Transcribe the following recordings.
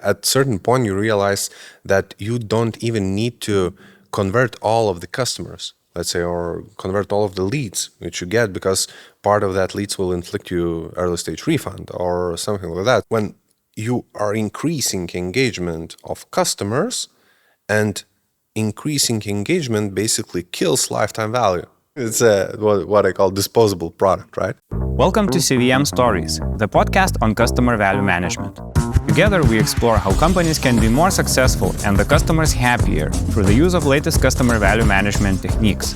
at certain point you realize that you don't even need to convert all of the customers, let's say, or convert all of the leads which you get, because part of that leads will inflict you early stage refund or something like that. When you are increasing engagement of customers, and increasing engagement basically kills lifetime value. It's what I call disposable product, right? Welcome to CVM Stories, the podcast on customer value management. Together we explore how companies can be more successful and the customers happier through the use of latest customer value management techniques.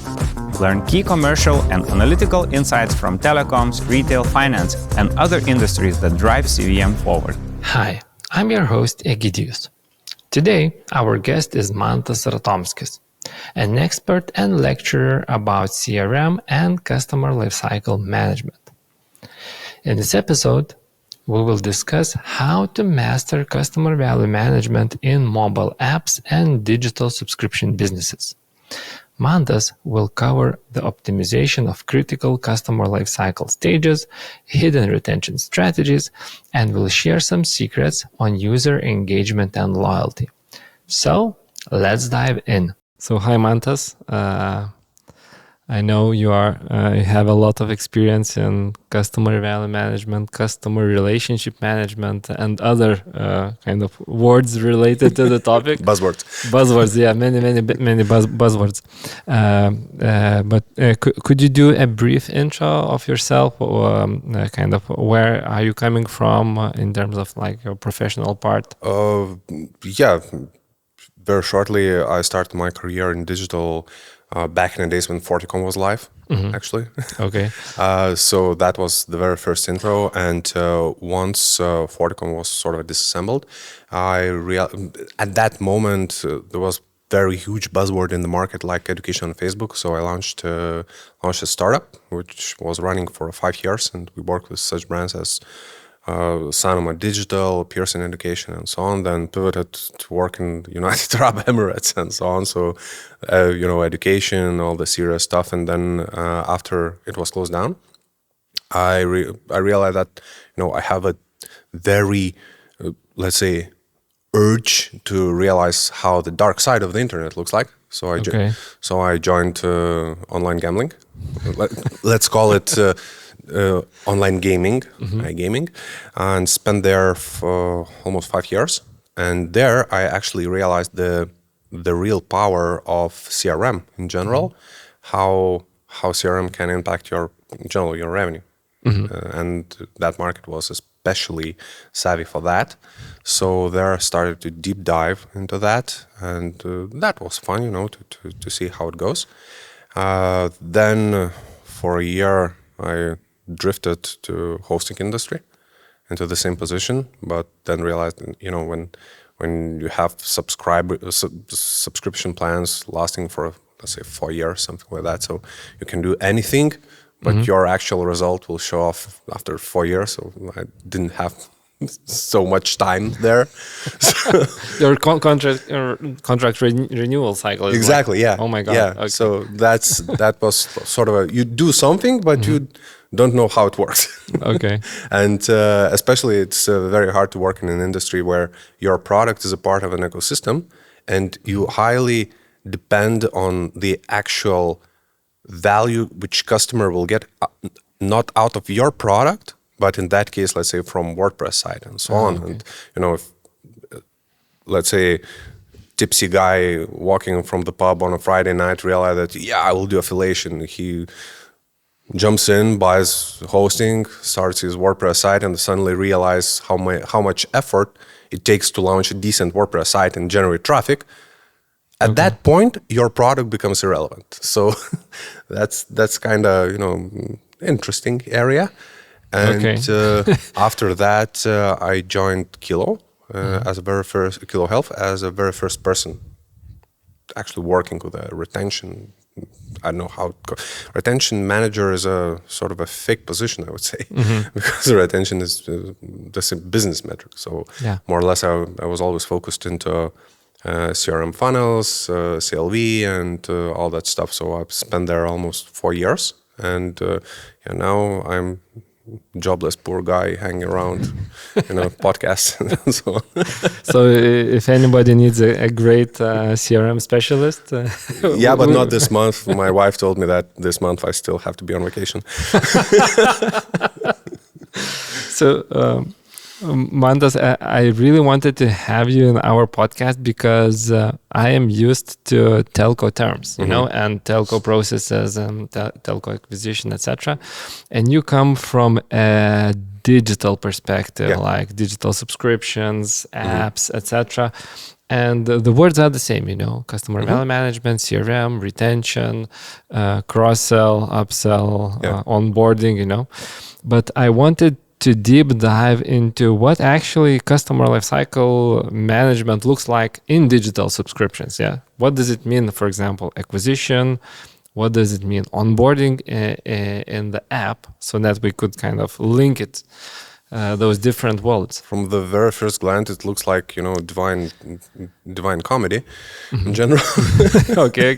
Learn key commercial and analytical insights from telecoms, retail, finance, and other industries that drive CVM forward. Hi, I'm your host Egidius. Today, our guest is Mantas Ratomskis, an expert and lecturer about CRM and customer lifecycle management. In this episode, we will discuss how to master customer value management in mobile apps and digital subscription businesses. Mantas will cover the optimization of critical customer lifecycle stages, hidden retention strategies, and will share some secrets on user engagement and loyalty. So, let's dive in. So, hi Mantas. I know you have a lot of experience in customer value management, customer relationship management, and other kind of words related to the topic. Buzzwords, yeah, many buzzwords. But could you do a brief intro of yourself, or kind of where are you coming from in terms of like your professional part? Yeah, very shortly, I started my career in digital. Back in the days when Forticom was live, actually. Okay. So that was the very first intro. And once Forticom was sort of disassembled, at that moment, there was very huge buzzword in the market like education on Facebook. So I launched a startup, which was running for 5 years. And we worked with such brands as Sanoma Digital, Pearson Education, and so on, then pivoted to work in United Arab Emirates and so on. So, education, all the serious stuff. And then after it was closed down, I realized that, I have a very, let's say, urge to realize how the dark side of the internet looks like. So I joined online gambling. Let's call it online gaming, iGaming, and spent there for almost 5 years. And there I actually realized the real power of CRM in general, how CRM can impact your revenue. And that market was especially savvy for that. So there I started to deep dive into that, and that was fun, to see how it goes. Then for a year I drifted to hosting industry into the same position, but then realized, when you have subscription plans lasting for, let's say, 4 years, something like that, so you can do anything, but your actual result will show off after 4 years. So I didn't have so much time there. Your contract renewal cycle is exactly, yeah. Oh my God. Yeah. Okay. So that was sort of you do something, but you don't know how it works. Okay. And especially it's very hard to work in an industry where your product is a part of an ecosystem and you highly depend on the actual value which customer will get not out of your product, but in that case, let's say from WordPress side and so on. Okay. And, if, let's say, tipsy guy walking from the pub on a Friday night realize that, I will do affiliation. He jumps in, buys hosting, starts his WordPress site, and suddenly realize how much effort it takes to launch a decent WordPress site and generate traffic. At that point, your product becomes irrelevant. So that's kind of interesting area. And after that, I joined Kilo Kilo Health as a very first person, actually working with a retention. I don't know how retention manager is a sort of a fake position, I would say, because retention is just a business metric. So more or less, I was always focused into CRM funnels, CLV, and all that stuff. So I've spent there almost 4 years, and now I'm jobless poor guy hanging around, podcasts and so on. So if anybody needs a great CRM specialist, Yeah, but not this month. My wife told me that this month I still have to be on vacation. So, Mantas, I really wanted to have you in our podcast because I am used to telco terms, and telco processes and telco acquisition, etc. And you come from a digital perspective, like digital subscriptions, apps, etc. And the words are the same, customer value management, CRM, retention, cross-sell, upsell, onboarding, But I wanted to deep dive into what actually customer lifecycle management looks like in digital subscriptions. Yeah, what does it mean, for example, acquisition? What does it mean onboarding in the app, so that we could kind of link it, those different worlds? From the very first glance, it looks like divine comedy in general. Okay.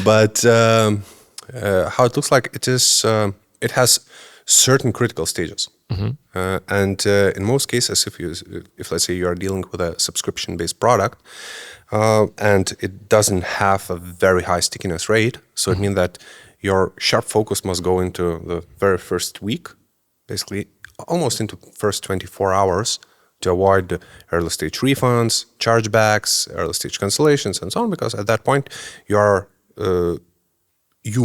But how it looks like, it has certain critical stages. And in most cases, if let's say you are dealing with a subscription-based product, and it doesn't have a very high stickiness rate, so it means that your sharp focus must go into the very first week, basically almost into first 24 hours, to avoid the early stage refunds, chargebacks, early stage cancellations, and so on, because at that point you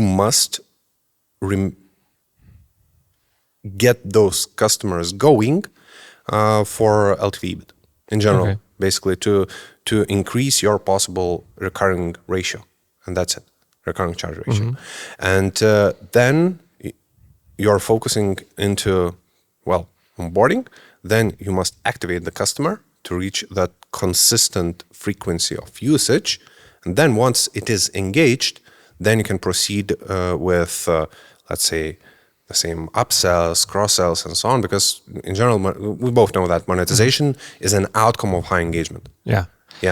must get those customers going for LTV EBIT in general, basically to increase your possible recurring ratio, and that's it, recurring charge ratio. And then you're focusing into onboarding. Then you must activate the customer to reach that consistent frequency of usage, and then once it is engaged, then you can proceed with let's say the same upsells, cross-sells, and so on, because in general, we both know that monetization is an outcome of high engagement. Yeah.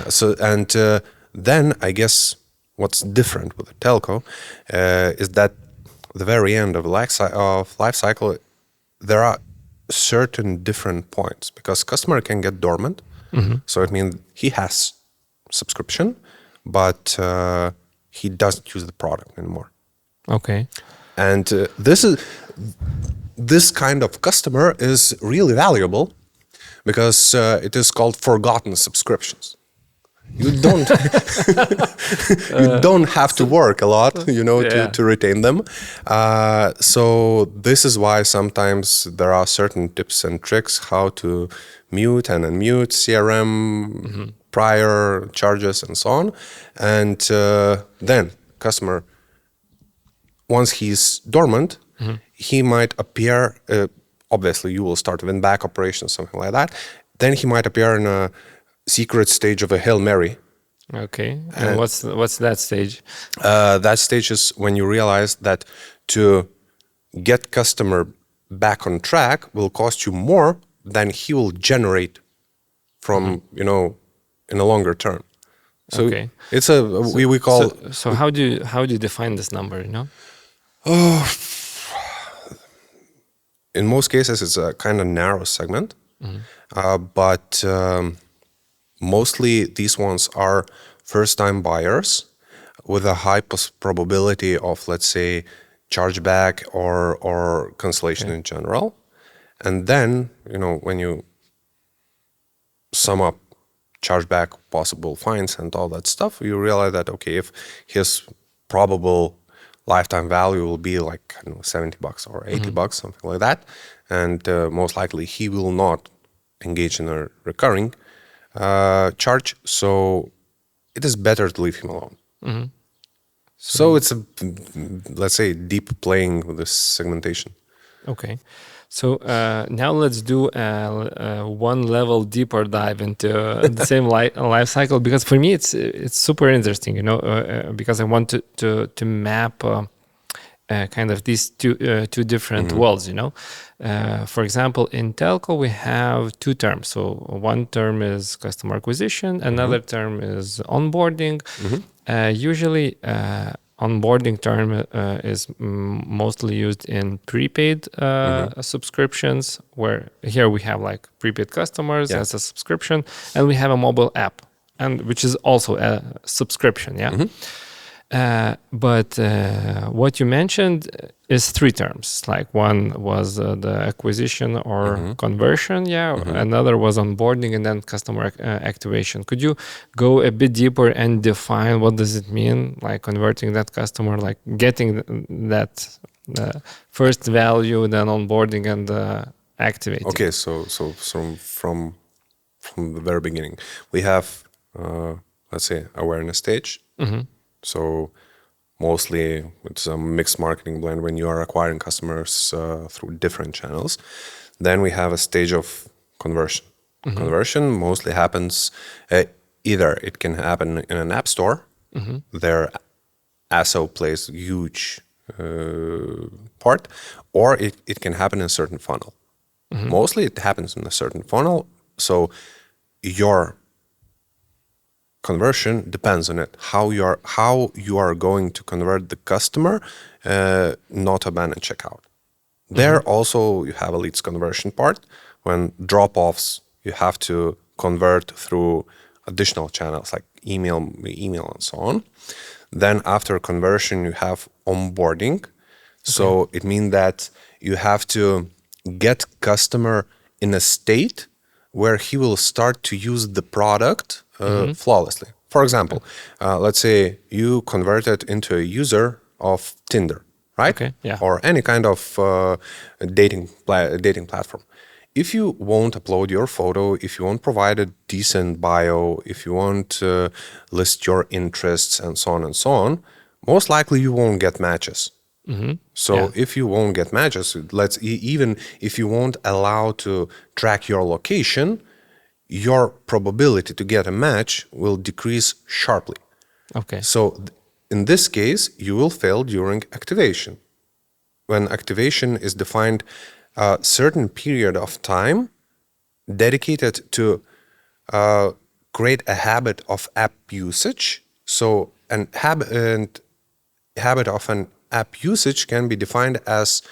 So, and then I guess what's different with the telco is that the very end of life cycle, there are certain different points, because customer can get dormant. So it means he has subscription, but he doesn't use the product anymore. Okay. And this kind of customer is really valuable, because it is called forgotten subscriptions. You don't you don't have to work a lot, to retain them. So this is why sometimes there are certain tips and tricks how to mute and unmute CRM, prior charges, and so on. And then customer, once he's dormant, he might appear, obviously you will start win-back operations, something like that. Then he might appear in a secret stage of a Hail Mary. Okay. And what's that stage? That stage is when you realize that to get customer back on track will cost you more than he will generate from, in a longer term. So it's we call. So how do you define this number? In most cases, it's a kind of narrow segment, but mostly these ones are first-time buyers with a high probability of, let's say, chargeback or cancellation in general. And then, when you sum up chargeback, possible fines, and all that stuff, you realize that, if his probable lifetime value will be like $70 or $80, something like that, and most likely he will not engage in a recurring charge, so it is better to leave him alone. So it's let's say deep playing with this segmentation. Okay, so now let's do one level deeper dive into the same life cycle, because for me it's super interesting, because I want to map kind of these two different worlds, For example, in telco we have two terms. So one term is customer acquisition, another term is onboarding. Usually onboarding term is mostly used in prepaid subscriptions, where here we have like prepaid customers as a subscription, and we have a mobile app, and which is also a subscription. But what you mentioned is three terms. Like one was the acquisition or conversion, another was onboarding, and then customer activation. Could you go a bit deeper and define what does it mean, like converting that customer, like getting that first value, then onboarding and activating? Okay, so from the very beginning, we have let's say awareness stage. So mostly it's a mixed marketing blend when you are acquiring customers through different channels. Then we have a stage of conversion. Conversion mostly happens either it can happen in an app store. Their ASO plays a huge part, or it can happen in a certain funnel. Mostly it happens in a certain funnel. So your conversion depends on it. How you are going to convert the customer, not abandon checkout. There also you have a leads conversion part. When drop-offs, you have to convert through additional channels like email and so on. Then after conversion, you have onboarding. So it means that you have to get customer in a state where he will start to use the product flawlessly. For example, let's say you converted into a user of Tinder, right? Or any kind of dating platform. If you won't upload your photo, if you won't provide a decent bio, if you won't list your interests and so on, most likely you won't get matches. So if you won't get matches, even if you won't allow to track your location, your probability to get a match will decrease sharply. So in this case, you will fail during activation. When activation is defined a certain period of time dedicated to create a habit of app usage. So an habit of an app usage can be defined as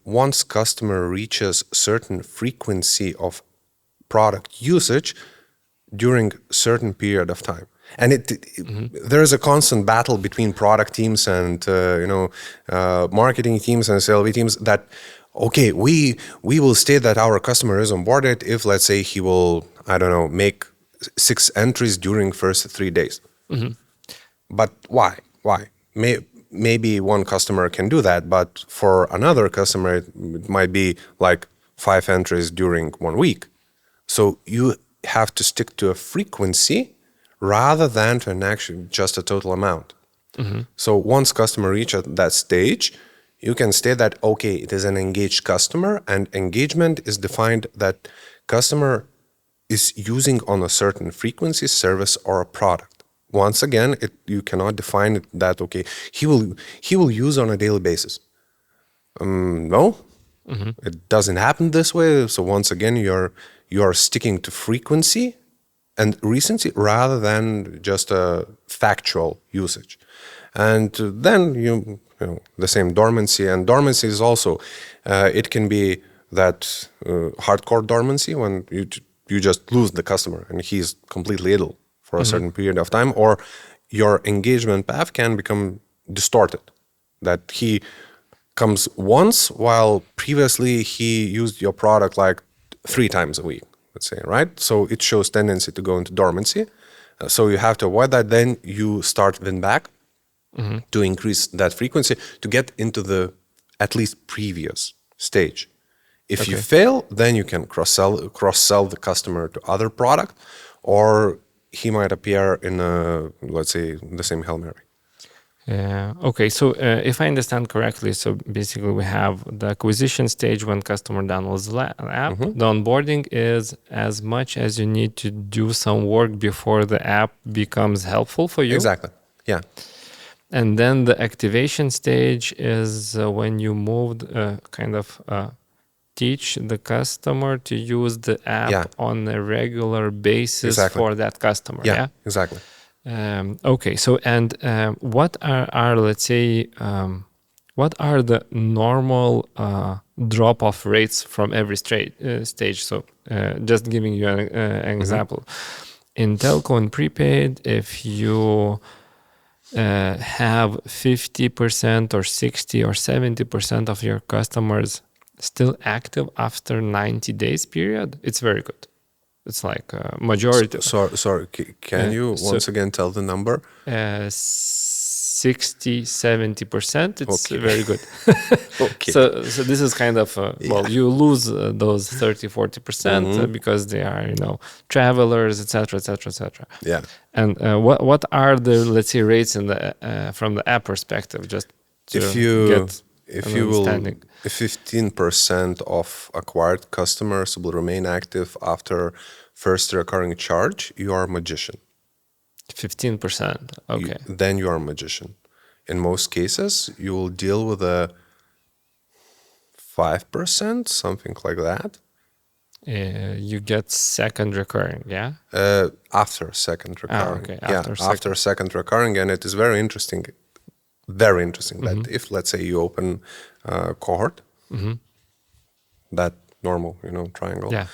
once customer reaches certain frequency of product usage during certain period of time. And there is a constant battle between product teams and marketing teams and sales teams that, okay, we will state that our customer is onboarded if, let's say, he will, I don't know, make 6 entries during first 3 days. But why? Maybe one customer can do that, but for another customer, it might be like 5 entries during 1 week. So you have to stick to a frequency rather than to an actual just a total amount. So once customer reaches that stage, you can state that, okay, it is an engaged customer, and engagement is defined that customer is using on a certain frequency, service, or a product. Once again, you cannot define it that, okay, he will use on a daily basis. No, it doesn't happen this way. So once again, you are sticking to frequency and recency rather than just a factual usage. And then you know the same dormancy, and dormancy is also it can be that hardcore dormancy when you just lose the customer and he's completely idle for a certain period of time, or your engagement path can become distorted, that he comes once while previously he used your product like 3 times a week, let's say, right? So it shows tendency to go into dormancy. So you have to avoid that. Then you start win back to increase that frequency to get into the at least previous stage. If you fail, then you can cross-sell the customer to other product, or he might appear in let's say, the same Hail Mary. Okay, so if I understand correctly, so basically we have the acquisition stage when customer downloads the app. The onboarding is as much as you need to do some work before the app becomes helpful for you. Exactly, yeah. And then the activation stage is when you moved teach the customer to use the app on a regular basis for that customer. Yeah, exactly. Okay, so and what are let's say what are the normal drop-off rates from every stage? So just giving you an example. In telco and prepaid, if you have 50% or 60 or 70% of your customers still active after 90 days period, it's very good. It's like majority. Sorry, can you so- once again tell the number? 60, 70%, it's Okay. very good. Okay. So this is kind of, well, you lose those 30, 40% because they are, travelers, etc., etc., etc. Yeah. And what are the, let's say, rates in the from the app perspective, just to If you get if an you will, understanding? if 15% of acquired customers will remain active after first recurring charge, you are a magician. 15%. Okay. Then you are a magician. In most cases, you will deal with a 5%, something like that, You get second recurring, yeah? after second recurring. okay, Yeah, after after second recurring. And it is very interesting that if, let's say, you open a cohort, that normal, triangle, Yeah.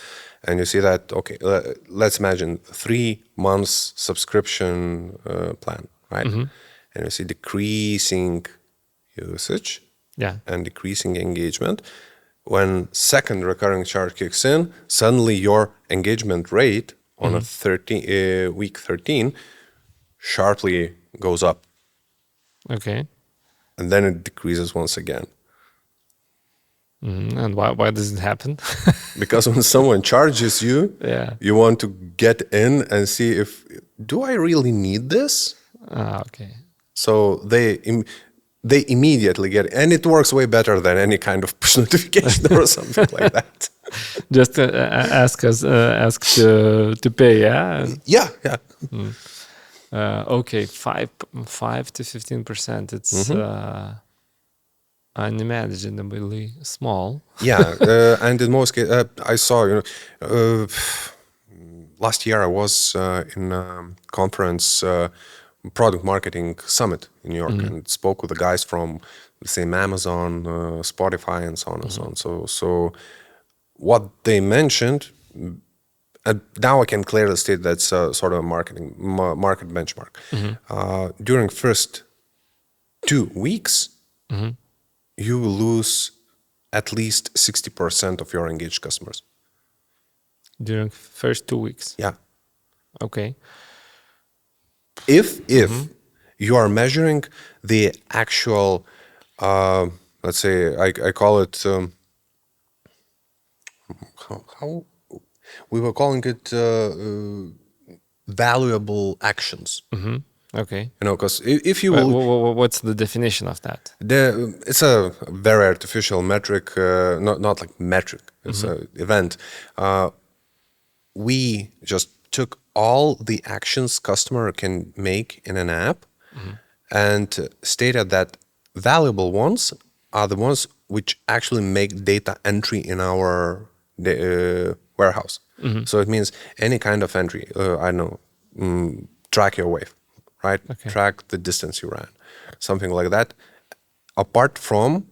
and you see that, okay, let's imagine 3 months subscription plan, right? And you see decreasing usage Yeah. and decreasing engagement. When second recurring charge kicks in, suddenly your engagement rate on a week 13 sharply goes up, Okay. and then it decreases once again. And why does it happen? Because when someone charges you, Yeah. you want to get in and see if, do I really need this? Okay. So they immediately get, and it works way better than any kind of push notification or something like that. Just ask to pay, yeah. Yeah. Okay, 5 to 15%. It's unimaginably small. Yeah, and in most cases, I saw, last year I was in a conference, product marketing summit in New York, and spoke with the guys from the same Amazon, Spotify, and so on and so on. So what they mentioned, and now I can clearly state that's sort of a market benchmark. During first 2 weeks, you will lose at least 60% of your engaged customers. During first 2 weeks. Yeah. Okay. If you are measuring the actual, let's say, I call it, how we were calling it valuable actions. Okay. Because if you will, What's the definition of that? it's a very artificial metric, not like metric. It's an event. We just took all the actions customer can make in an app and stated that valuable ones are the ones which actually make data entry in our warehouse. So it means any kind of entry, I don't know, track your wave, right? Okay. Track the distance you ran, something like that. Apart from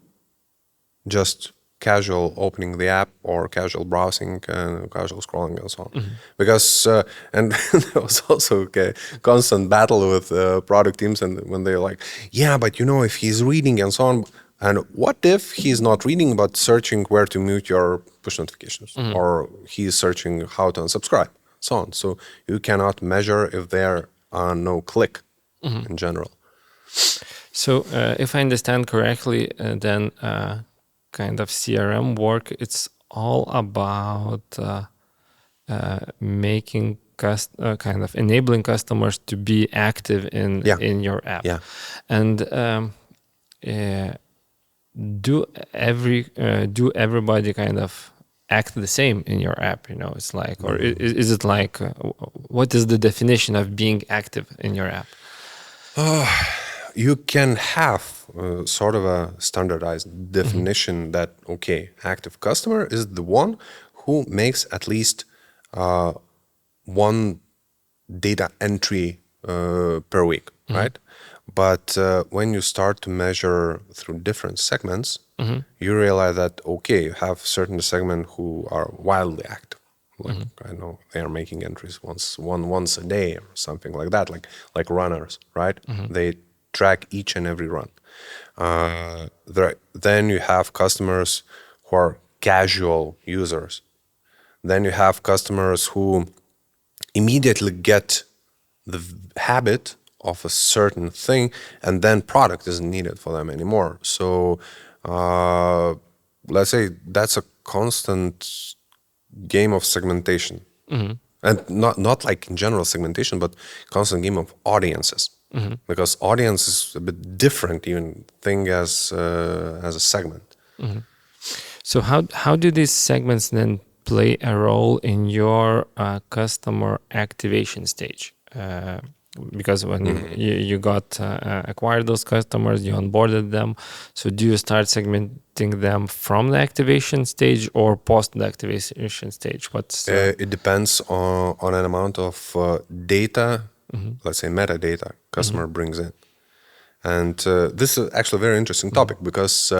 just casual opening the app or casual browsing and casual scrolling and so on. Because, and there was also a constant battle with product teams, and when they're like, yeah, but if he's reading and so on, and what if he's not reading but searching where to mute your push notifications, or he's searching how to unsubscribe, so on. So you cannot measure if there are no click in general. So if I understand correctly, then kind of CRM work, it's all about making kind of enabling customers to be active in your app. Yeah. And do everybody kind of act the same in your app? It's like, or is it like, what is the definition of being active in your app? You can have sort of a standardized definition that, okay, active customer is the one who makes at least one data entry per week, right? But when you start to measure through different segments, you realize that, okay, you have certain segments who are wildly active. Like I know they are making entries once a day or something like that, like runners, right? They track each and every run. Then you have customers who are casual users. Then you have customers who immediately get the habit of a certain thing, and then product isn't needed for them anymore. So let's say that's a constant game of segmentation. And not like in general segmentation, but constant game of audiences. Because audience is a bit different even thing as a segment. So how do these segments then play a role in your customer activation stage? Because when you got acquired those customers, you onboarded them. So do you start segmenting them from the activation stage or post the activation stage? What's It depends on an amount of data, let's say metadata, customer brings in. And this is actually a very interesting topic because,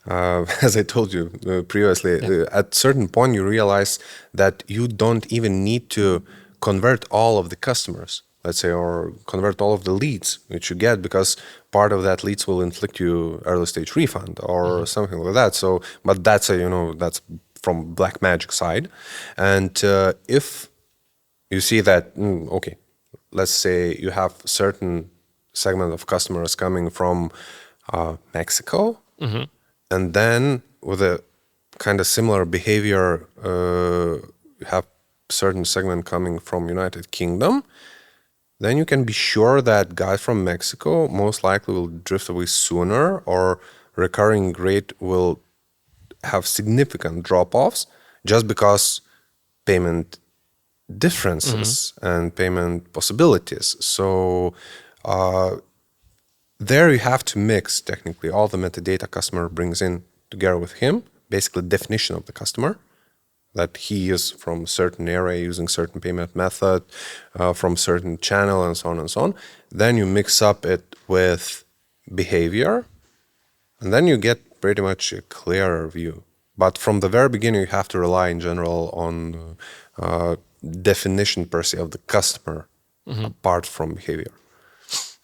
as I told you previously, at certain point you realize that you don't even need to convert all of the customers, let's say, or convert all of the leads which you get, because part of that leads will inflict you early stage refund or something like that. So, but that's that's from black magic side. And if you see that, okay, let's say you have certain segment of customers coming from Mexico, and then with a kind of similar behavior, you have certain segment coming from United Kingdom, then you can be sure that guys from Mexico most likely will drift away sooner, or recurring rate will have significant drop-offs just because payment differences and payment possibilities. So there you have to mix technically all the metadata customer brings in together with him, basically definition of the customer, that he is from certain area using certain payment method, from certain channel, and so on and so on. Then you mix up it with behavior, and then you get pretty much a clearer view. But from the very beginning, you have to rely in general on definition per se of the customer apart from behavior.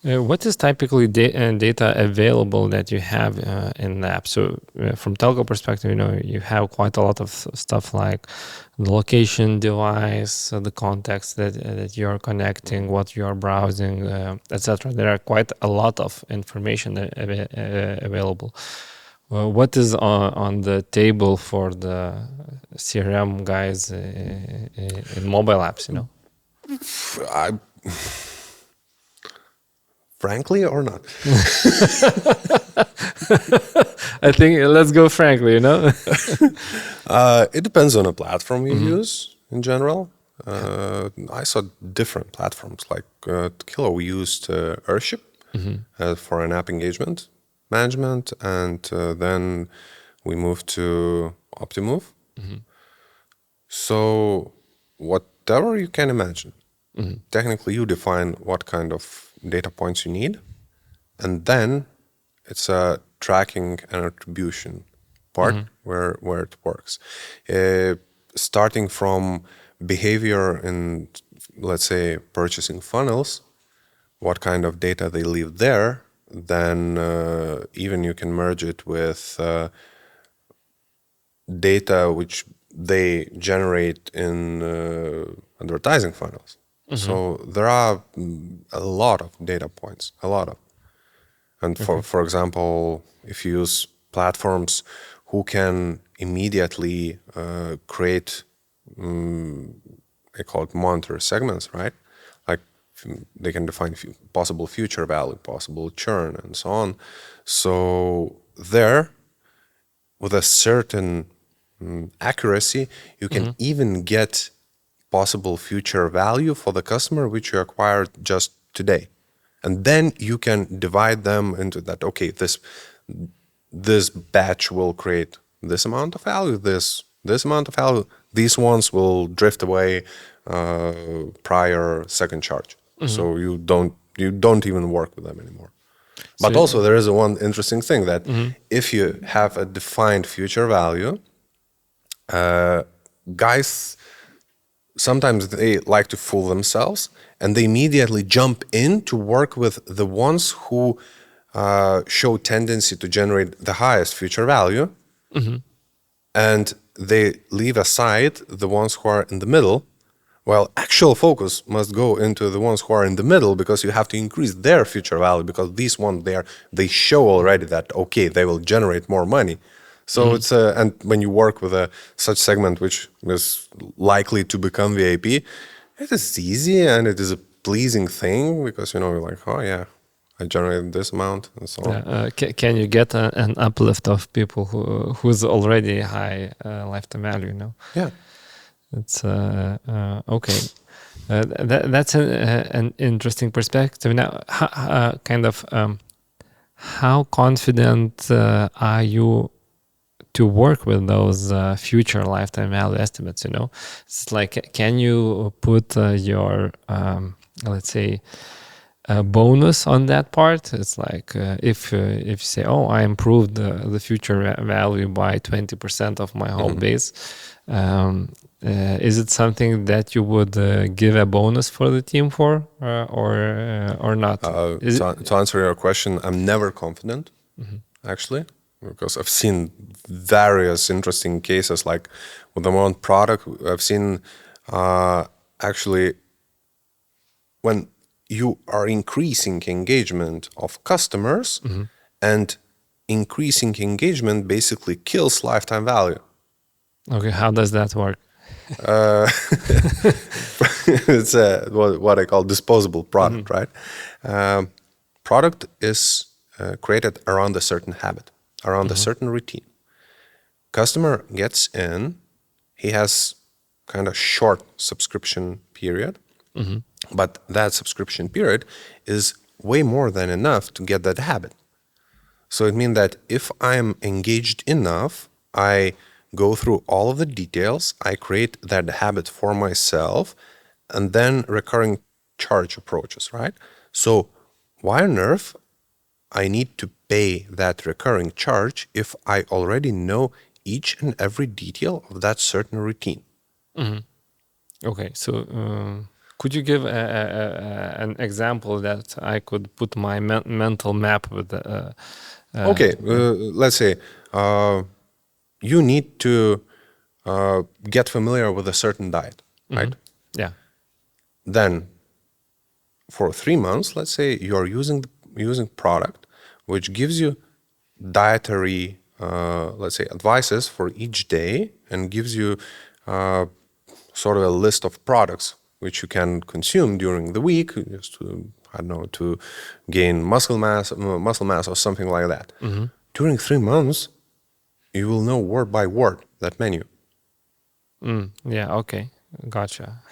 What is typically data available that you have in the app? So from telco perspective, you have quite a lot of stuff like the location device, the context that you're connecting, what you're browsing, etc. There are quite a lot of information available. What is on the table for the CRM guys in mobile apps, Frankly or not? I think let's go frankly, It depends on a platform you use in general. I saw different platforms. Like Kilo, we used Earthship for an app engagement management, and then we moved to Optimove. So whatever you can imagine, technically you define what kind of data points you need, and then it's a tracking and attribution part where it works. Starting from behavior in, let's say, purchasing funnels, what kind of data they leave there, then even you can merge it with data which they generate in advertising funnels. So there are a lot of data points, a lot of. And for example, if you use platforms who can immediately create, they call it monitor segments, right? Like they can define possible future value, possible churn, and so on. So there, with a certain accuracy, you can even get possible future value for the customer which you acquired just today. And then you can divide them into that, okay, this batch will create this amount of value, this amount of value, these ones will drift away prior second charge. So you don't even work with them anymore. But So- also there is one interesting thing that if you have a defined future value, guys sometimes they like to fool themselves and they immediately jump in to work with the ones who show tendency to generate the highest future value, and they leave aside the ones who are in the middle. Well, actual focus must go into the ones who are in the middle, because you have to increase their future value, because these ones they show already that okay, they will generate more money. So it's and when you work with a such segment which is likely to become VIP, it is easy and it is a pleasing thing, because you're like, oh yeah, I generated this amount and so on. can you get an uplift of people who's already high lifetime value? Yeah. It's okay. That's an interesting perspective. Now, how confident are you to work with those future lifetime value estimates? It's like, can you put your let's say a bonus on that part? It's like if you say, oh, I improved the future value by 20% of my whole base. Is it something that you would give a bonus for the team for, or not? To answer your question, I'm never confident, actually, because I've seen various interesting cases. Like with the one product, I've seen actually when you are increasing engagement of customers, and increasing engagement basically kills lifetime value. Okay, how does that work? It's what I call disposable product, right? Product is created around a certain habit, around a certain routine. Customer gets in, he has kind of short subscription period, but that subscription period is way more than enough to get that habit. So it means that if I'm engaged enough, I go through all of the details, I create that habit for myself, and then recurring charge approaches, right? So why on earth I need to pay that recurring charge if I already know each and every detail of that certain routine? Okay, so could you give an example that I could put my mental map with? Okay, let's say you need to get familiar with a certain diet, right? Yeah. Then for 3 months, let's say you're using product which gives you dietary, let's say, advices for each day, and gives you sort of a list of products which you can consume during the week, just to, I don't know, to gain muscle mass or something like that. During 3 months, you will know word by word that menu. Yeah. Okay. Gotcha.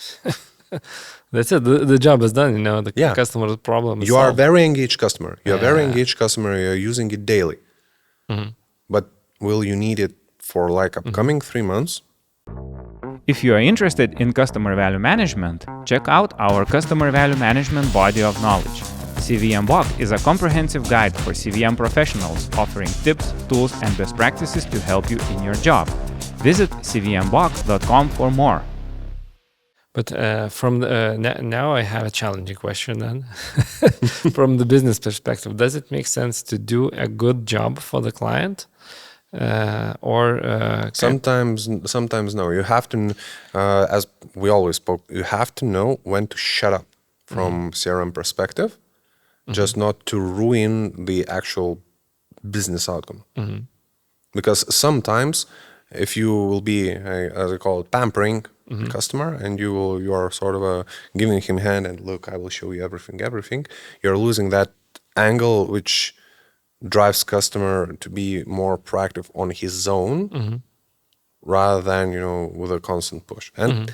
That's it. The job is done. The Yeah. customer's problem is You are a solved. very engaged customer. You're a very Yeah. engaged customer. You're using it daily. But will you need it for like upcoming 3 months? If you are interested in customer value management, check out our customer value management body of knowledge. CVM Walk is a comprehensive guide for CVM professionals, offering tips, tools, and best practices to help you in your job. Visit cvmwalk.com for more. But now I have a challenging question then. From the business perspective, does it make sense to do a good job for the client? Sometimes no. You have to, as we always spoke, you have to know when to shut up from CRM perspective, just not to ruin the actual business outcome. Because sometimes if you will be, as I call it, pampering customer, and you are sort of giving him hand and look, I will show you everything, you're losing that angle which drives customer to be more proactive on his own, rather than with a constant push. And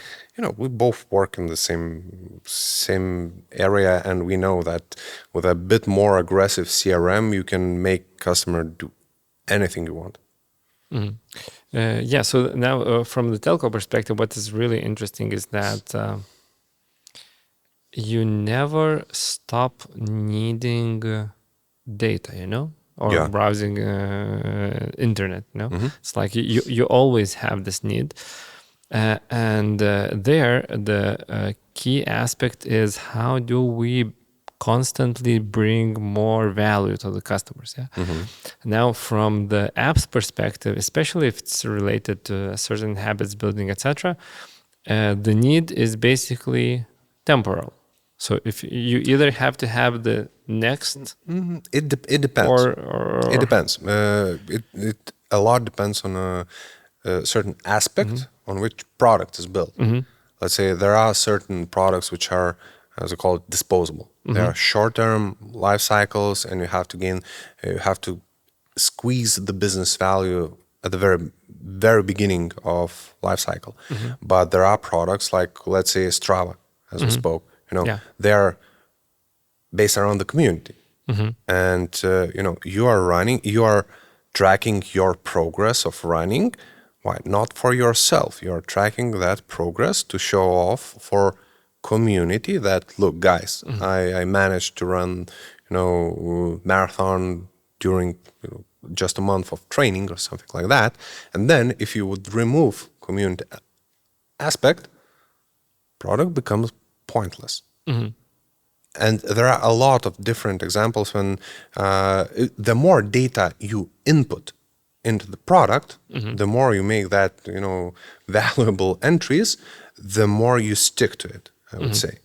we both work in the same area, and we know that with a bit more aggressive CRM, you can make customer do anything you want. Yeah. So now, from the telco perspective, what is really interesting is that you never stop needing data, or Yeah. browsing internet. It's like you always have this need. And there, the key aspect is how do we constantly bring more value to the customers. Now, from the app's perspective, especially if it's related to certain habits building, etc., the need is basically temporal. So if you either have to have the next It depends. or It depends. It a lot depends on a certain aspect on which product is built. Let's say there are certain products which are, as I call it, disposable. They are short-term life cycles, and you have to squeeze the business value at the very beginning of life cycle. But there are products like, let's say, Strava, as we spoke. Yeah. They are based around the community. And you are tracking your progress of running. Why not for yourself? You are tracking that progress to show off for community that, look, guys, I managed to run marathon during just a month of training or something like that. And then if you would remove community aspect, product becomes pointless. And there are a lot of different examples when the more data you input into the product, the more you make that valuable entries, the more you stick to it, I would say.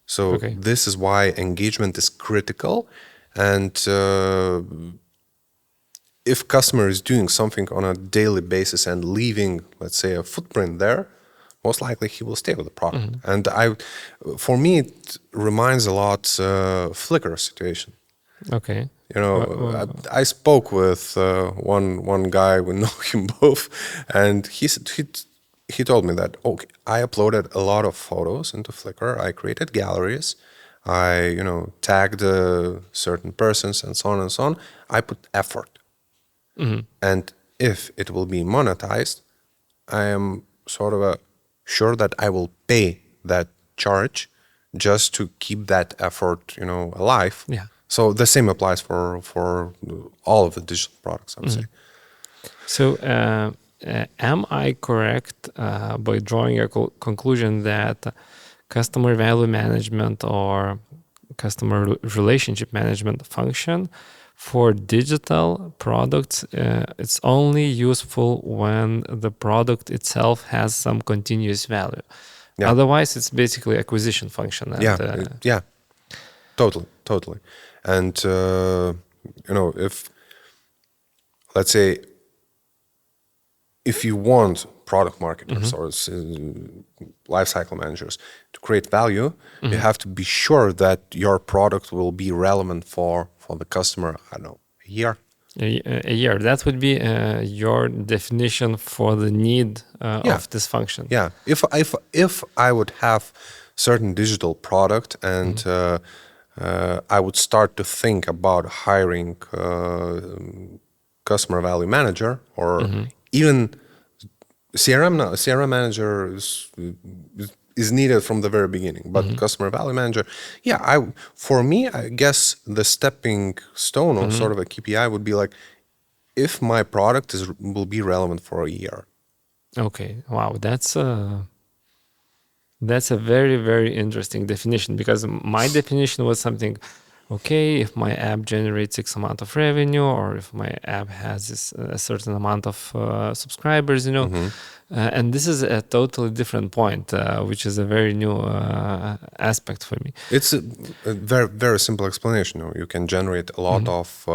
So this is why engagement is critical. And if customer is doing something on a daily basis and leaving, let's say, a footprint there, most likely he will stay with the product. And for me, it reminds a lot Flickr situation. Okay. I spoke with one guy, we know him both, and he told me that, okay, I uploaded a lot of photos into Flickr, I created galleries, I tagged certain persons and so on and so on. I put effort. And if it will be monetized, I am sort of sure that I will pay that charge just to keep that effort, alive. Yeah. So the same applies for all of the digital products, I would say. So am I correct by drawing a conclusion that customer value management or customer relationship management function for digital products, it's only useful when the product itself has some continuous value. Yeah. Otherwise, it's basically acquisition function. And, Yeah, totally. And if, let's say, if you want product marketers or lifecycle managers to create value, you have to be sure that your product will be relevant for the customer, I don't know, a year. A year. That would be your definition for the need of this function. Yeah. If I would have certain digital product and I would start to think about hiring customer value manager or even CRM manager is needed from the very beginning, but customer value manager, for me, I guess the stepping stone or sort of a KPI would be like, if my product will be relevant for a year. Okay, wow, that's a very, very interesting definition, because my definition was something, okay, if my app generates X amount of revenue, or if my app has a certain amount of subscribers, and this is a totally different point, which is a very new aspect for me. It's a very, very simple explanation. You can generate a lot of,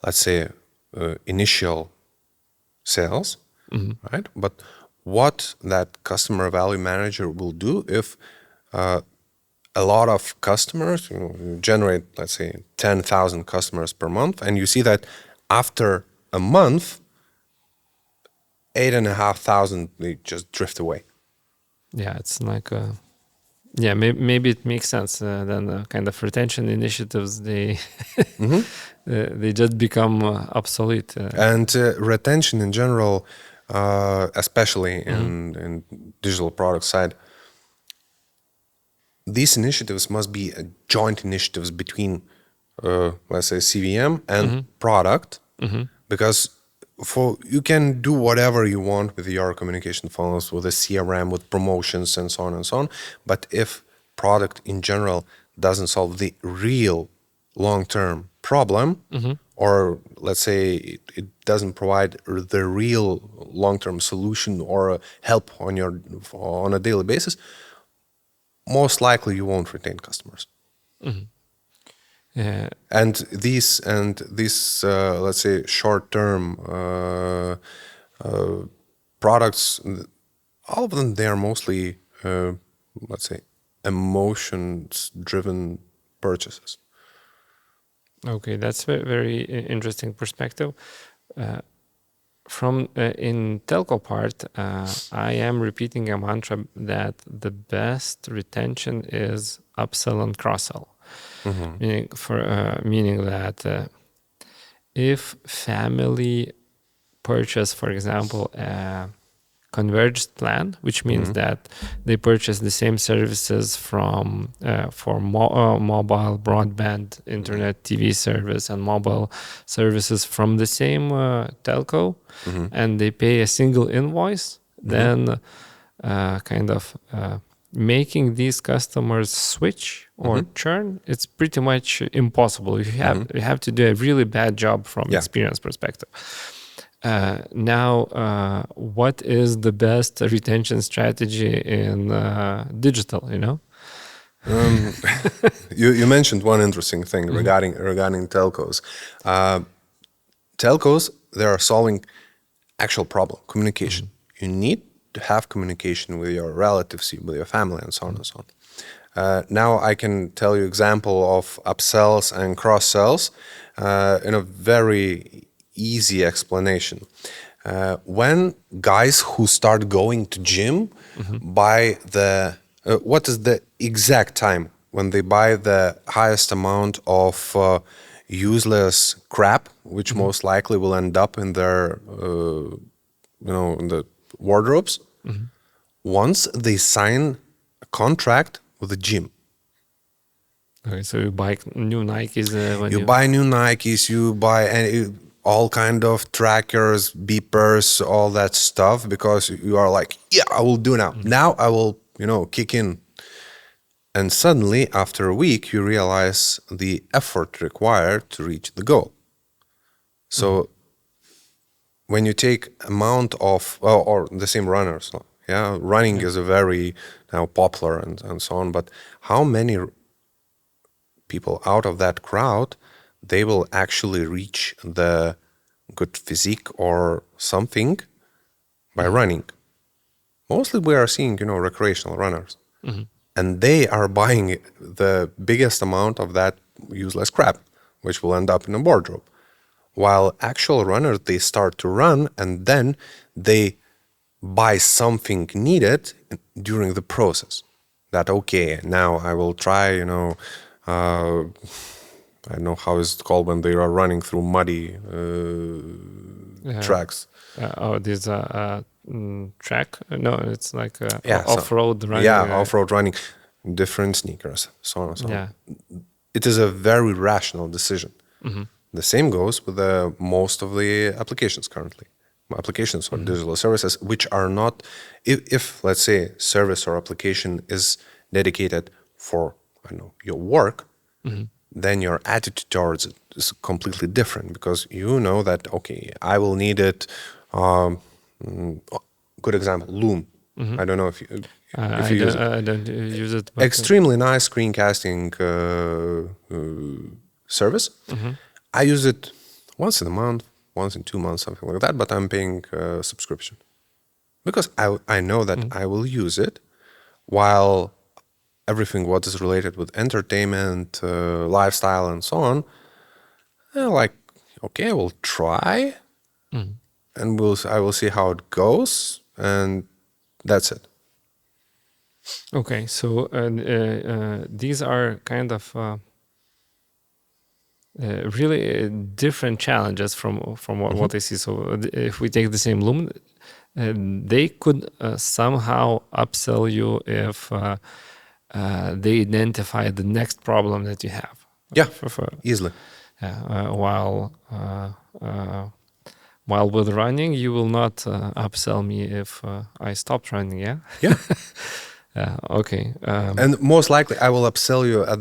let's say, initial sales, right? But what that customer value manager will do if a lot of customers, you generate, let's say, 10,000 customers per month, and you see that after a month, 8,500 they just drift away. Yeah, it's like maybe it makes sense. Then kind of retention initiatives, they they just become obsolete. And retention in general, especially in digital product side, these initiatives must be joint initiatives between, let's say, CVM and product, because you can do whatever you want with your communication funnels, with a CRM, with promotions, and so on and so on. But if product in general doesn't solve the real long-term problem, or let's say it doesn't provide the real long-term solution or help on a daily basis, most likely you won't retain customers. And these let's say short-term products, all of them, they are mostly let's say emotions-driven purchases. Okay, that's very interesting perspective. From in telco part, I am repeating a mantra that the best retention is upsell and cross-sell. Meaning that if family purchase, for example, a converged plan, which means that they purchase the same services from for mobile broadband, internet, TV service, and mobile services from the same telco, and they pay a single invoice, then kind of making these customers switch or churn, it's pretty much impossible. You have to do a really bad job from experience perspective. Now, what is the best retention strategy in digital? You mentioned one interesting thing regarding telcos. Telcos, they are solving actual problem, communication. You need to have communication with your relatives, with your family, and so on and so on. Now I can tell you example of upsells and cross-sells in a very easy explanation. When guys who start going to gym buy what is the exact time when they buy the highest amount of useless crap, which most likely will end up in their in the wardrobes, once they sign a contract with the gym. Okay, so you buy new Nikes. You buy new Nikes, you buy all kind of trackers, beepers, all that stuff, because you are like, yeah, I will do now. Now I will, kick in. And suddenly, after a week, you realize the effort required to reach the goal. So when you take amount of, or the same runners, running is a very now popular and so on, but how many people out of that crowd, they will actually reach the good physique or something by running? Mostly we are seeing, recreational runners. And they are buying the biggest amount of that useless crap, which will end up in a wardrobe. While actual runners, they start to run and then they buy something needed during the process. That, okay, now I will try, I don't know how it's called when they are running through muddy tracks. There's a track? No, it's like off-road running. Yeah, off-road running, different sneakers, so on and so on. It is a very rational decision. The same goes with most of the applications currently. Applications or digital services, which are not, if let's say service or application is dedicated for, your work, then your attitude towards it is completely different, because you know that, okay, I will need it. Good example, Loom. I don't know if you use it. I don't use it. But Extremely nice screencasting service. I use it once in a month, once in 2 months, something like that, but I'm paying a subscription. Because I know that I will use it, while everything what is related with entertainment, lifestyle, and so on, like, okay, I will try, and I will see how it goes, and that's it. Okay, so these are kind of really different challenges from what I see. So if we take the same Loom, they could somehow upsell you if they identify the next problem that you have. Yeah, easily. While with running, you will not upsell me if I stopped running. Yeah. Yeah. Okay. And most likely, I will upsell you at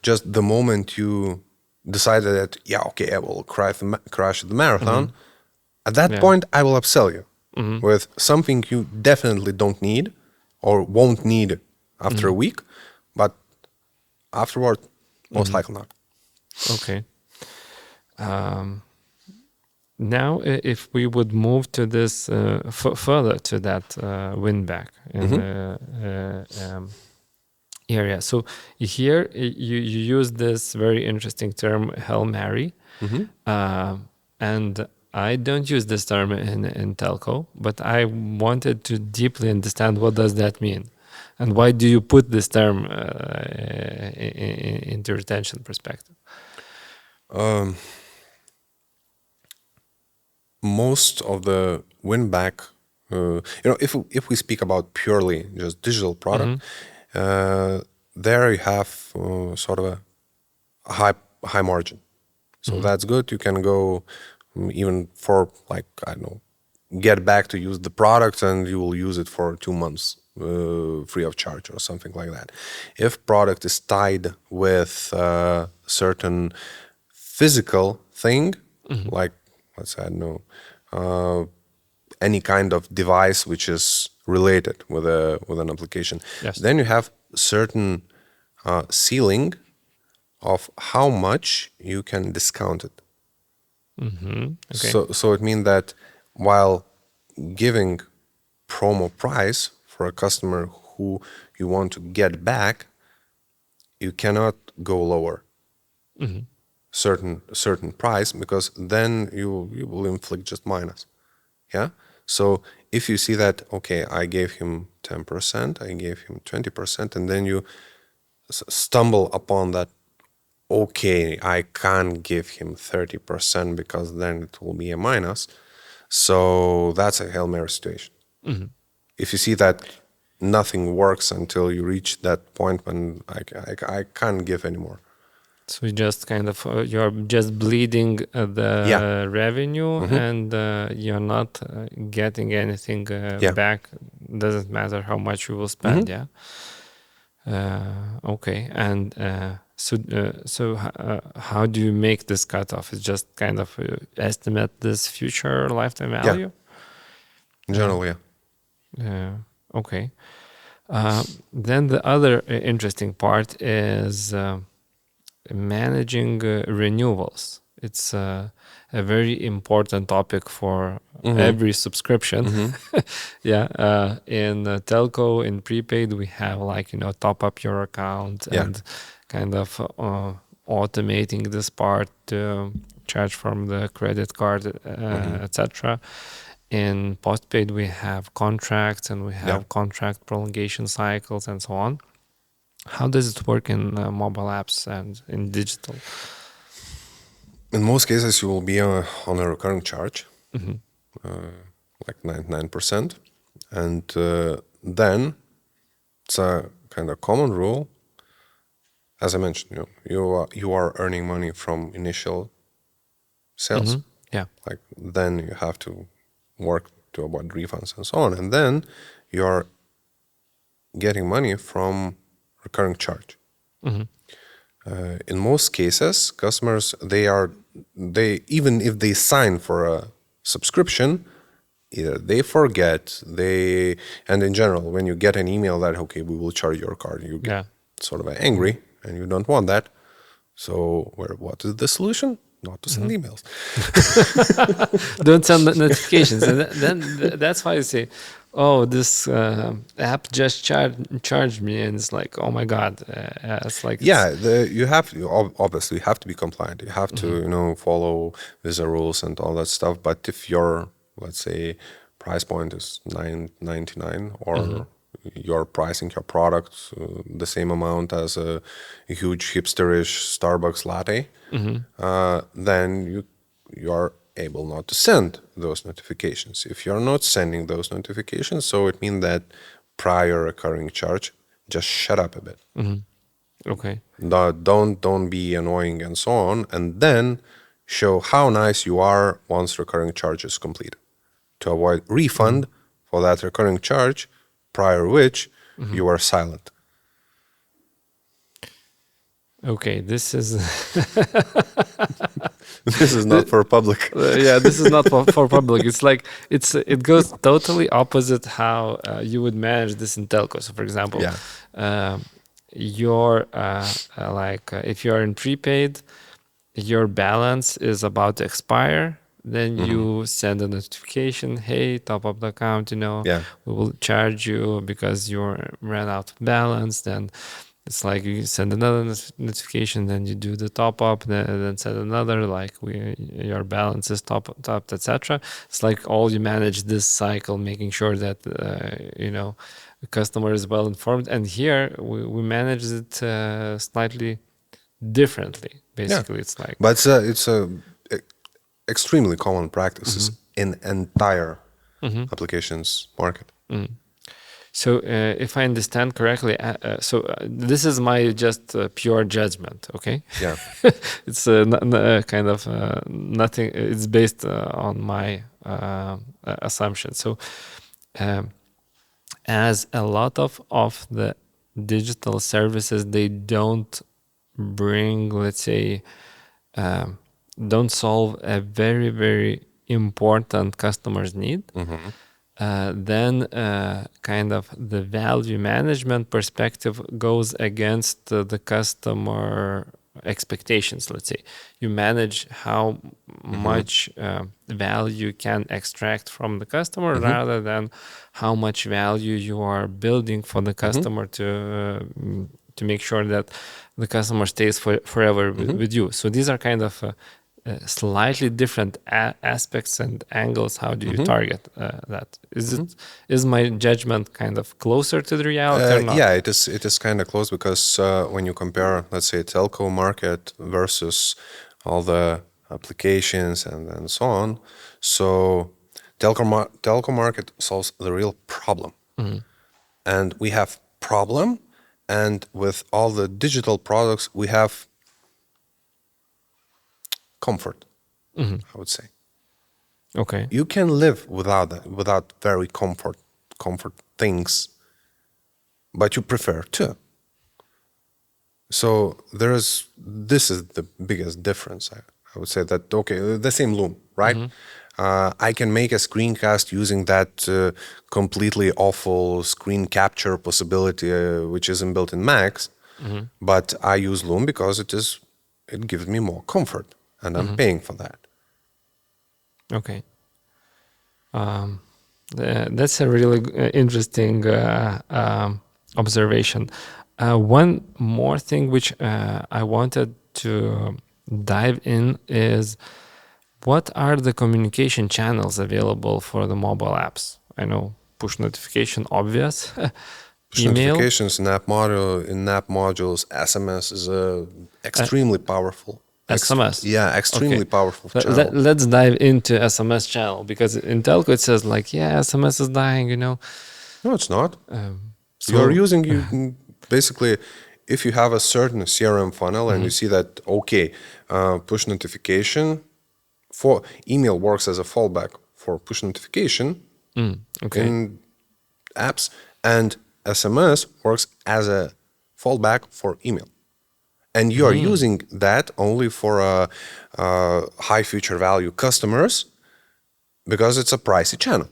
just the moment you decided that, yeah, okay, I will crash the marathon. At that point, I will upsell you with something you definitely don't need or won't need after a week, but afterward, most likely not. Okay. Now, if we would move to this further to that win back in the area. So here you use this very interesting term, Hail Mary. And I don't use this term in telco, but I wanted to deeply understand what does that mean? And why do you put this term into retention perspective? Most of the win back, if we speak about purely just digital product, there you have sort of a high margin. So that's good. You can go even for like, I don't know, get back to use the product and you will use it for 2 months free of charge or something like that. If product is tied with a certain physical thing, like let's say, I don't know, any kind of device which is related with an application, then you have certain ceiling of how much you can discount it. Okay. So it means that while giving promo price for a customer who you want to get back, you cannot go lower certain price, because then you will inflict just minus. Yeah. So if you see that, okay, I gave him 10%, I gave him 20%, and then you stumble upon that, okay, I can't give him 30% because then it will be a minus. So that's a Hail Mary situation. If you see that nothing works until you reach that point when I can't give anymore. So you just kind of, you're just bleeding the revenue and you're not getting anything back. Doesn't matter how much you will spend, okay. And so how do you make this cutoff? It's just kind of estimate this future lifetime value? In general, Okay. Then the other interesting part is managing renewals. It's a very important topic for every subscription. In telco, in prepaid, we have like, top up your account and kind of automating this part to charge from the credit card, etc. In postpaid, we have contracts and we have contract prolongation cycles and so on. How does it work in mobile apps and in digital? In most cases, you will be on a recurring charge, like 99%. And then it's a kind of common rule. As I mentioned, you are earning money from initial sales. Like then you have to work to avoid refunds and so on. And then you are getting money from recurring charge. In most cases, customers, they even if they sign for a subscription, either they forget, and in general, when you get an email that, okay, we will charge your card, you get sort of angry and you don't want that. So what is the solution? Not to send emails. Don't send notifications. And then that's why you say, oh, this app just charged me, and it's like, oh my God, it's like you have to, obviously you have to be compliant. You have to follow Visa rules and all that stuff. But if your, let's say, price point is $9.99 or you're pricing your product the same amount as a huge hipsterish Starbucks latte, then you are able not to send those notifications. If you're not sending those notifications, so it means that prior recurring charge just shut up a bit. Okay. Don't be annoying and so on, and then show how nice you are once recurring charge is completed, to avoid refund for that recurring charge, prior which you are silent. Okay, this is This is not for public. yeah, this is not for public. It's like it goes totally opposite how you would manage this in telco. So, for example, Yeah. your if you're in prepaid, your balance is about to expire. Then you send a notification, hey, top up the account, Yeah. we will charge you because you ran out of balance. Then it's like you send another notification, then you do the top up, then send another, like your balance is topped, etc. It's like all you manage this cycle, making sure that, the customer is well informed. And here we manage it slightly differently. Basically, it's like, But it's a extremely common practices in entire applications market. so if I understand correctly, this is my just pure judgment, okay? Yeah. It's kind of nothing. It's based on my assumption. So, as a lot of the digital services, they don't bring, let's say, don't solve a very, very important customer's need, then kind of the value management perspective goes against the customer expectations. Let's say you manage how much value you can extract from the customer rather than how much value you are building for the customer to make sure that the customer stays forever with you. So these are kind of slightly different aspects and angles. How do you target that? Is my judgment kind of closer to the reality or not? Yeah, it is kind of close because when you compare, let's say, telco market versus all the applications and so on, so telco market solves the real problem, and we have problem, and with all the digital products we have comfort, I would say. Okay. You can live without that, without very comfort things, but you prefer to. So this is the biggest difference. I would say that, okay, the same loom, right? I can make a screencast using that completely awful screen capture possibility, which isn't built in Macs, but I use Loom because it gives me more comfort, and I'm paying for that. Okay. That's a really interesting observation. One more thing which I wanted to dive in is, what are the communication channels available for the mobile apps? I know push notification, obvious. Push Email. notifications in app modules, SMS is extremely powerful. SMS. Extremely Okay. powerful channel. Let's dive into SMS channel, because in telco it says like, yeah, SMS is dying, No, it's not. So You're using basically, if you have a certain CRM funnel and you see that, okay, push notification for email works as a fallback for push notification okay. in apps, and SMS works as a fallback for email. And you are using that only for high future value customers because it's a pricey channel.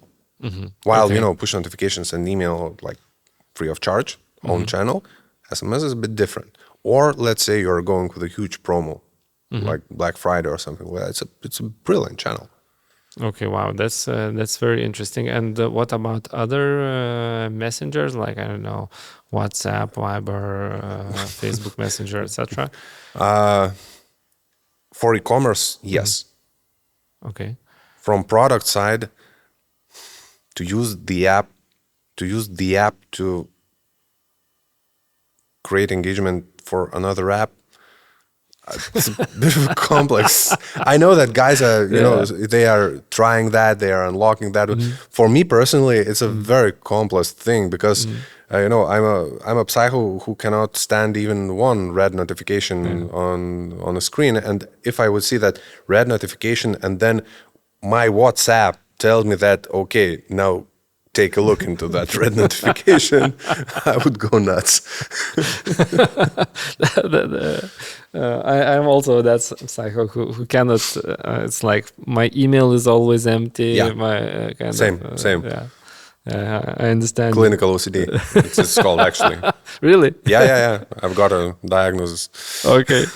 While, Okay. push notifications and email like free of charge, own channel, SMS is a bit different. Or let's say you're going with a huge promo, like Black Friday or something like that. It's a brilliant channel. Okay, wow, that's very interesting. And what about other messengers, like, I don't know, WhatsApp, Viber, Facebook Messenger, etc.? For e-commerce, yes. Okay. From product side, to use the app to create engagement for another app, It's a bit of a complex. I know that guys are, they are trying that, they are unlocking that. For me personally, it's a very complex thing because, I'm a psycho who cannot stand even one red notification on a screen. And if I would see that red notification and then my WhatsApp tells me that, okay, now take a look into that red notification, I would go nuts. I'm also that psycho who cannot. It's like my email is always empty. Yeah. My Same. Yeah, I understand. Clinical OCD, it's called actually. Really? Yeah. I've got a diagnosis. Okay.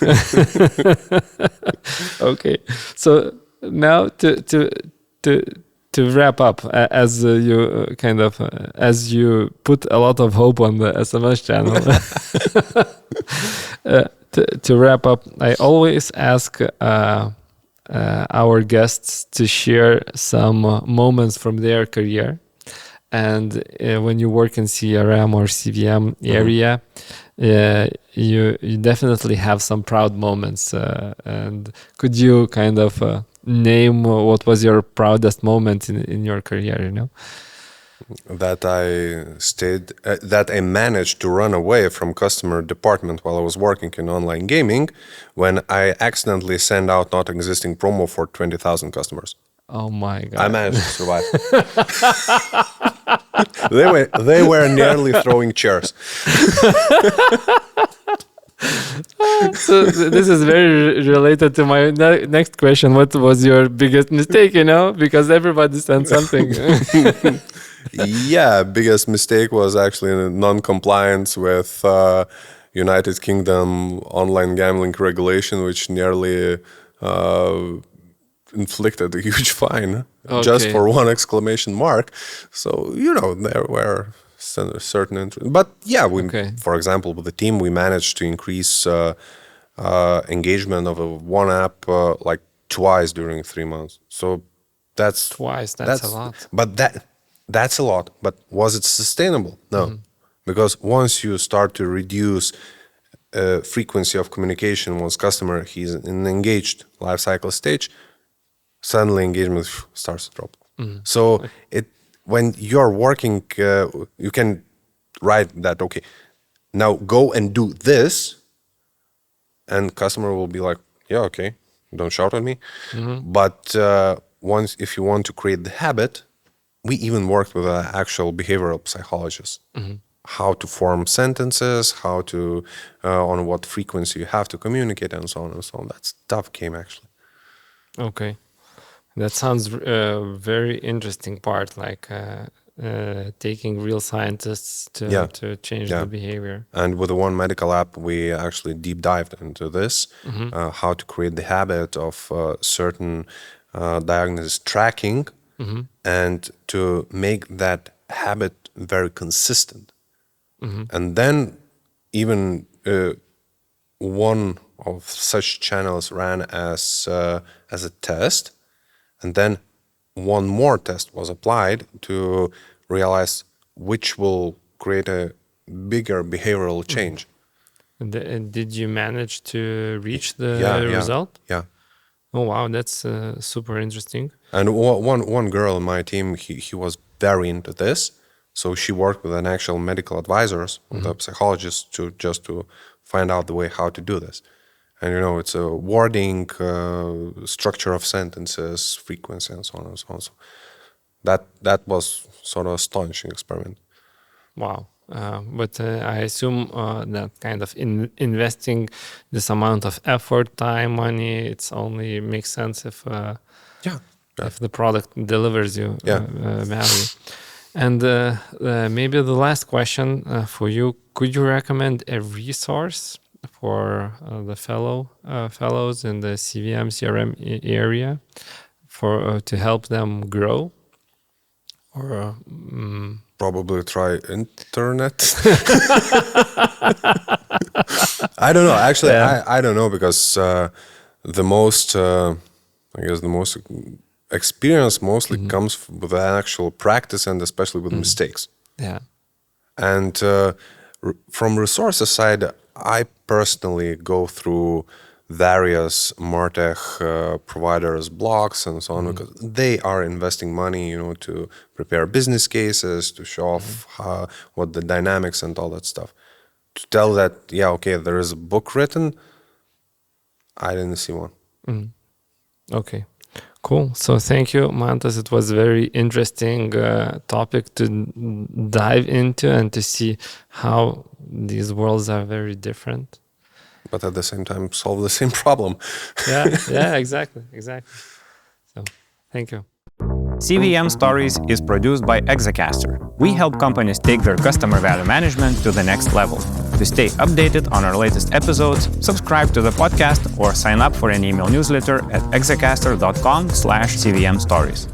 Okay. So now to wrap up, as you as you put a lot of hope on the SMS channel. To wrap up, I always ask our guests to share some moments from their career. And when you work in CRM or CVM area, you definitely have some proud moments. And could you kind of name what was your proudest moment in your career? That I managed to run away from customer department while I was working in online gaming when I accidentally sent out not existing promo for 20,000 customers. Oh my God. I managed to survive. They were nearly throwing chairs. So this is very related to my next question. What was your biggest mistake, Because everybody sent something. Yeah, biggest mistake was actually non-compliance with United Kingdom online gambling regulation, which nearly inflicted a huge fine just for one exclamation mark. So, there were certain but yeah, for example, with the team, we managed to increase engagement of one app like twice during 3 months. So that's twice. That's a lot. But that's a lot. But was it sustainable? No, because once you start to reduce frequency of communication once customer he's in an engaged lifecycle stage, suddenly engagement starts to drop. So when you're working, you can write that, okay, now go and do this, and customer will be like, yeah, okay, don't shout at me. But if you want to create the habit, we even worked with an actual behavioral psychologist. How to form sentences, how to, on what frequency you have to communicate, and so on and so on. That's tough game, actually. Okay. That sounds very interesting part, like taking real scientists to change the behavior. And with the One Medical app, we actually deep dived into this, how to create the habit of certain diagnosis tracking and to make that habit very consistent. And then even one of such channels ran as a test. And then one more test was applied to realize which will create a bigger behavioral change. And did you manage to reach the result? Yeah. Oh, wow. That's super interesting. And one girl in my team, he was very into this. So she worked with an actual medical advisors, with a psychologist, to find out the way how to do this. And it's a wording, structure of sentences, frequency, and so on and so on. So that was sort of astonishing experiment. Wow. But I assume that kind of investing this amount of effort, time, money, it's only makes sense if the product delivers you value. And maybe the last question for you: could you recommend a resource for the fellows in the CVM CRM area for to help them grow? Or probably try internet. I don't know. Actually, I don't know, because the most experience mostly comes with the actual practice, and especially with mistakes. Yeah. And from resources side, I personally go through various MarTech providers' blogs and so on, because they are investing money, to prepare business cases, to show off what the dynamics and all that stuff. To tell that, there is a book written, I didn't see one. Okay, cool. So thank you, Mantas. It was a very interesting topic to dive into and to see how these worlds are very different. But at the same time, solve the same problem. Yeah, exactly. So, thank you. CVM Stories is produced by Exacaster. We help companies take their customer value management to the next level. To stay updated on our latest episodes, subscribe to the podcast or sign up for an email newsletter at exacaster.com/CVM Stories.